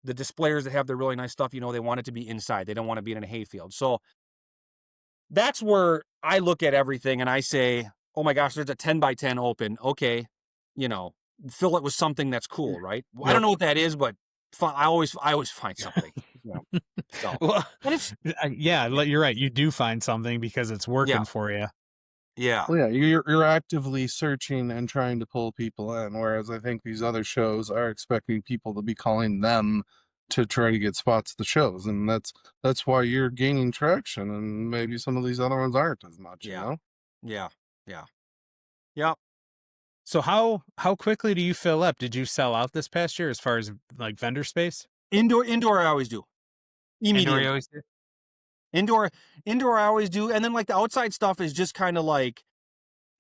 displayers that have their really nice stuff, they want it to be inside. They don't want to be in a hayfield. So that's where I look at everything and I say, oh my gosh, there's a 10 by 10 open. Okay, fill it with something that's cool, right? I don't know what that is, but I always find something. So, Well, and it's yeah, you're right. You do find something because it's working yeah, for you. yeah, Well, yeah, you're actively searching and trying to pull people in, whereas I think these other shows are expecting people to be calling them to try to get spots at the shows, and that's why you're gaining traction, and maybe some of these other ones aren't as much, yeah, yeah, yeah. So how quickly do you fill up? Did you sell out this past year as far as like vendor space? Indoor, I always do. Indoor, Immediately. you always do? Indoor, I always do, and then like the outside stuff is just kind of like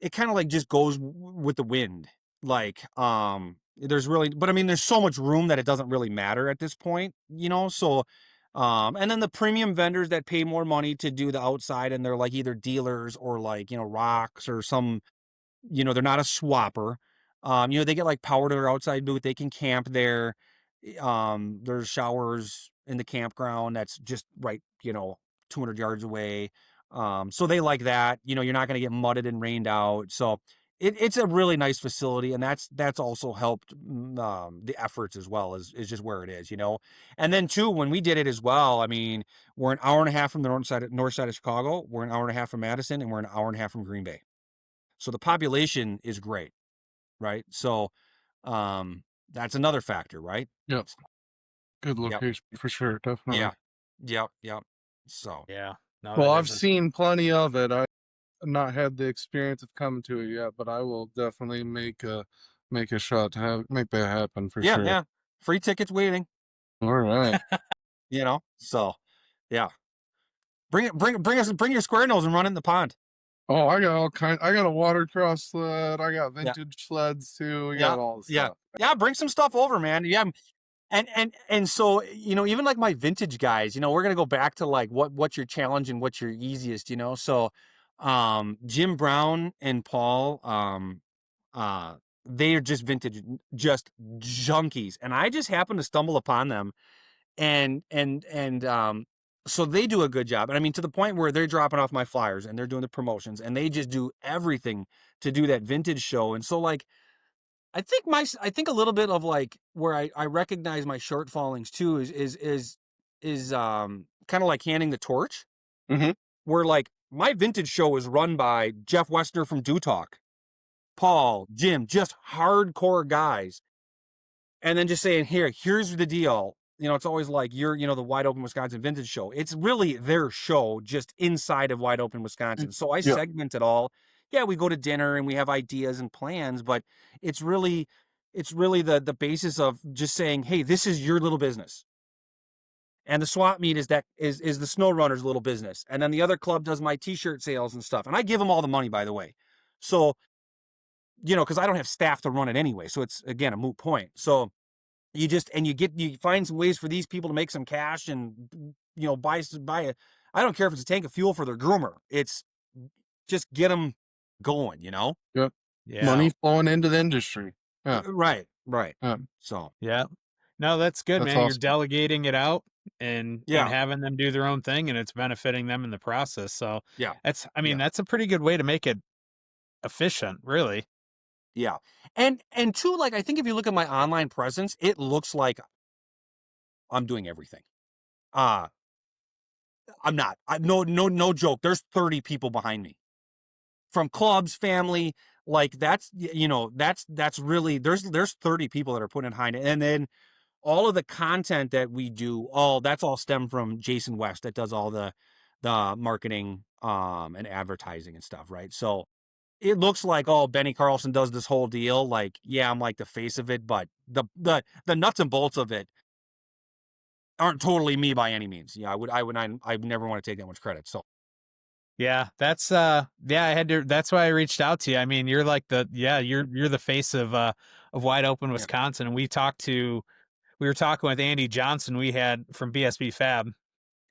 just goes with the wind. Like, there's really, but I mean, there's so much room that it doesn't really matter at this point, So, and then the premium vendors that pay more money to do the outside, and they're like either dealers or like rocks or some, they're not a swapper. They get like power to their outside booth. They can camp there. There's showers in the campground that's just right, 200 yards away. So they like that. You're not going to get mudded and rained out. So it's a really nice facility, and that's also helped the efforts as well as is just where it is, And then too, when we did it as well, I mean, we're an hour and a half from the north side of Chicago. We're an hour and a half from Madison, and we're an hour and a half from Green Bay. So the population is great, right? So that's another factor, right? Yep. Good Yep. location for sure, definitely. Yeah. Yep. So Yeah. No, Well, that I've seen plenty of it. I've not had the experience of coming to it yet, but I will definitely make a shot to make that happen for sure. yeah. Free tickets waiting. All right. So yeah. Bring your square nose and run it in the pond. Oh, I got a watercross sled. I got vintage sleds too. We got all the stuff. Yeah. Bring some stuff over, man. Yeah. And so, even like my vintage guys, we're going to go back to like what's your challenge and what's your easiest, So, Jim Brown and Paul, they are just vintage, just junkies. And I just happened to stumble upon them and so they do a good job. And I mean, to the point where they're dropping off my flyers and they're doing the promotions and they just do everything to do that vintage show. And so like, I think a little bit of like where I recognize my shortfallings too is kind of like handing the torch, Mhm. where like my vintage show is run by Jeff Westner from Do Talk, Paul, Jim, just hardcore guys. And then just saying, here's the deal. It's always like the Wide Open Wisconsin Vintage Show. It's really their show just inside of Wide Open Wisconsin. So I segment it all. Yeah, we go to dinner and we have ideas and plans, but it's really the basis of just saying, hey, this is your little business. And the swap meet is the snow runner's little business. And then the other club does my t-shirt sales and stuff. And I give them all the money, by the way. So, because I don't have staff to run it anyway. So it's, again, a moot point. So you find some ways for these people to make some cash and, buy I don't care if it's a tank of fuel for their groomer. It's just get them going, Yep. Yeah. Money flowing into the industry. Yeah. Right. So, yeah. No, that's good, That's man. You're awesome. delegating it out and having them do their own thing, and it's benefiting them in the process. So yeah, that's a pretty good way to make it efficient, really. Yeah. And two, like, I think if you look at my online presence, it looks like I'm doing everything. I'm not. No joke. There's 30 people behind me. From clubs, family, like that's really there's 30 people that are putting behind it. And then all of the content that we do, that's all stemmed from Jason West that does all the marketing and advertising and stuff, right? So it looks like Benny Carlson does this whole deal. Like, yeah, I'm like the face of it, but the nuts and bolts of it aren't totally me by any means. Yeah, I never want to take that much credit. So yeah, that's I had to. That's why I reached out to you. I mean, you're like you're the face of Wide Open Wisconsin, and we were talking with Andy Johnson we had from BSB Fab.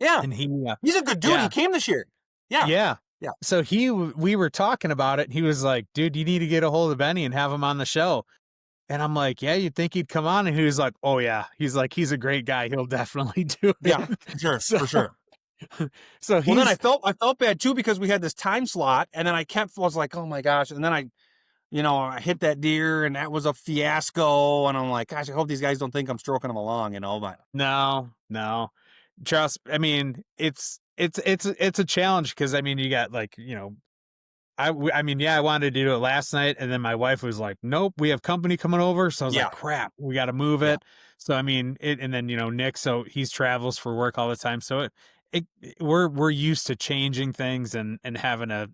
Yeah, and he's a good dude. He came this year. Yeah. So we were talking about it. And he was like, dude, you need to get a hold of Benny and have him on the show. And I'm like, yeah, you'd think he'd come on. And he was like, oh yeah. He's like, he's a great guy. He'll definitely do it. Yeah, sure, for sure. So then I felt bad too, because we had this time slot, and then I was like, oh my gosh. And then I hit that deer, and that was a fiasco. And I'm like, gosh, I hope these guys don't think I'm stroking them along, but no, trust. I mean, it's a challenge. Cause I mean, you got like, I wanted to do it last night, and then my wife was like, nope, we have company coming over. So I was like, crap, we got to move it. So, I mean, and then, Nick, so he's travels for work all the time. So we're used to changing things and having to,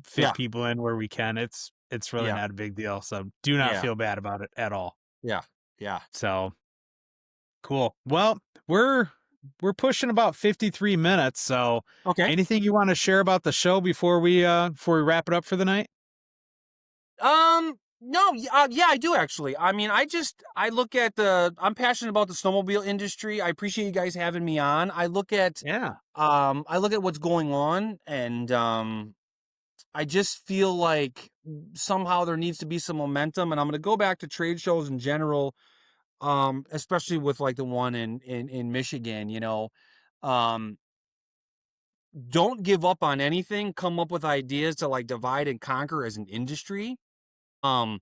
fit people in where we can. It's really not a big deal. So do not feel bad about it at all. Yeah. Yeah. So cool. Well, we're pushing about 53 minutes. So anything you want to share about the show before we wrap it up for the night? No, yeah, I do actually. I mean, I look at I'm passionate about the snowmobile industry. I appreciate you guys having me on. I look at what's going on, and I just feel like somehow there needs to be some momentum, and I'm going to go back to trade shows in general, especially with like the one in Michigan, don't give up on anything. Come up with ideas to like divide and conquer as an industry. And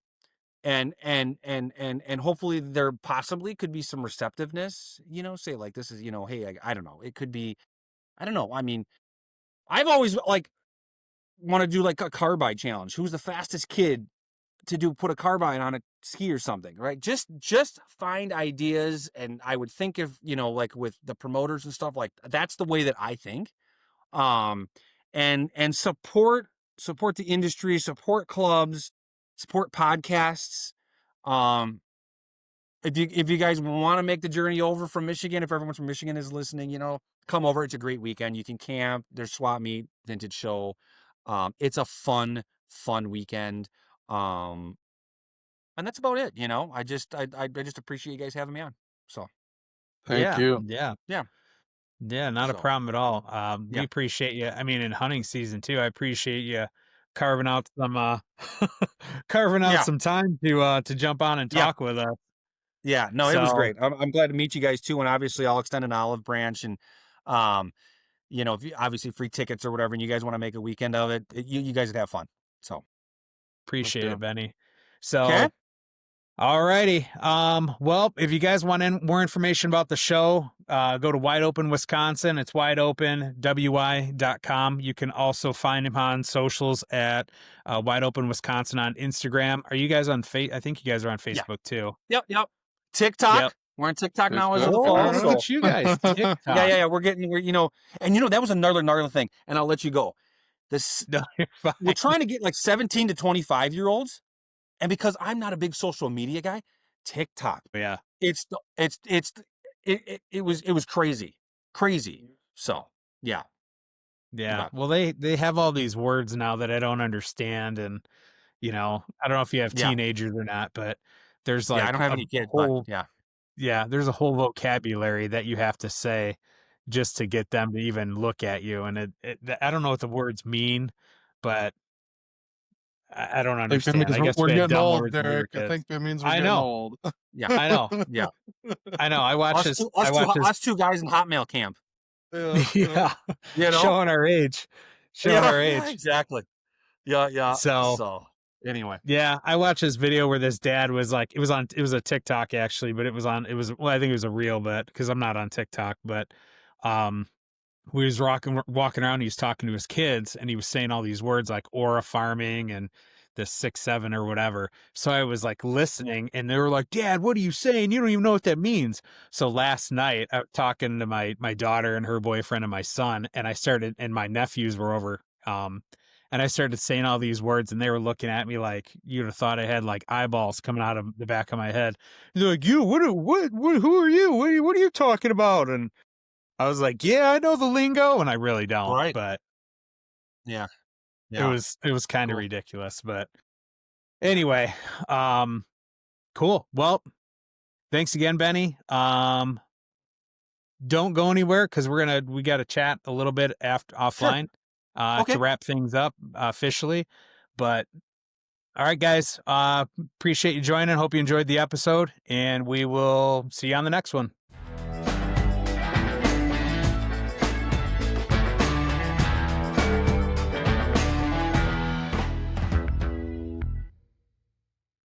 hopefully there possibly could be some receptiveness, say like, this is, hey, I don't know. It could be, I don't know. I mean, I've always like want to do like a carbide challenge. Who's the fastest kid to put a carbide on a ski or something, right? Just find ideas. And I would think if, like with the promoters and stuff, like that's the way that I think. And support the industry, support clubs, support podcasts. If you guys want to make the journey over from Michigan, if everyone from Michigan is listening, come over. It's a great weekend. You can camp. There's swap meet, vintage show. It's a fun weekend. And that's about it. I just appreciate you guys having me on. So thank you. Yeah, not a problem at all. We appreciate you. I mean, in hunting season too, I appreciate you carving out some some time to jump on and talk with us. Yeah, no, it was great. I'm glad to meet you guys too, and obviously I'll extend an olive branch, and if you obviously free tickets or whatever, and you guys want to make a weekend of it, you guys would have fun. So appreciate it, Benny. So All righty. Well, if you guys want more information about the show, go to Wide Open Wisconsin. It's wideopenwi.com. You can also find him on socials at Wide Open Wisconsin on Instagram. Are you guys on I think you guys are on Facebook too. Yep. TikTok. Yep. We're on TikTok now as of the Oh, fall. look at you guys. TikTok. Yeah. We're that was another gnarly thing. And I'll let you go. No, you're fine. We're trying to get like 17 to 25-year-olds. And because I'm not a big social media guy, TikTok. Yeah. It was crazy. So, yeah. Yeah. Well, they have all these words now that I don't understand. And, I don't know if you have teenagers or not, but there's like, I don't have any kids, but yeah, there's a whole vocabulary that you have to say just to get them to even look at you. And I don't know what the words mean, but I don't understand. I guess we're we had getting dumb old, words when we were Derek. I kids. think that means we're I getting know. old. Yeah. I know. Yeah. I know. I watch this. Us two guys in Hotmail camp. Yeah. Showing our age. Our age. Exactly. Yeah. So anyway. Yeah, I watched this video where this dad was like, it was a TikTok actually, but I think it was a reel, but because I'm not on TikTok, but we was walking around, he was talking to his kids and he was saying all these words like aura farming and the 6-7 or whatever. So I was like listening and they were like, Dad, what are you saying? You don't even know what that means. So last night I was talking to my daughter and her boyfriend and my son, and and my nephews were over. And I started saying all these words and they were looking at me like you'd have thought I had like eyeballs coming out of the back of my head. They're like, who are you? What are you talking about? And I was like, yeah, I know the lingo, and I really don't. Right. But yeah. it was kind of ridiculous. But anyway, cool. Well, thanks again, Benny. Don't go anywhere because we got to chat a little bit offline to wrap things up officially. But all right, guys, appreciate you joining. Hope you enjoyed the episode, and we will see you on the next one.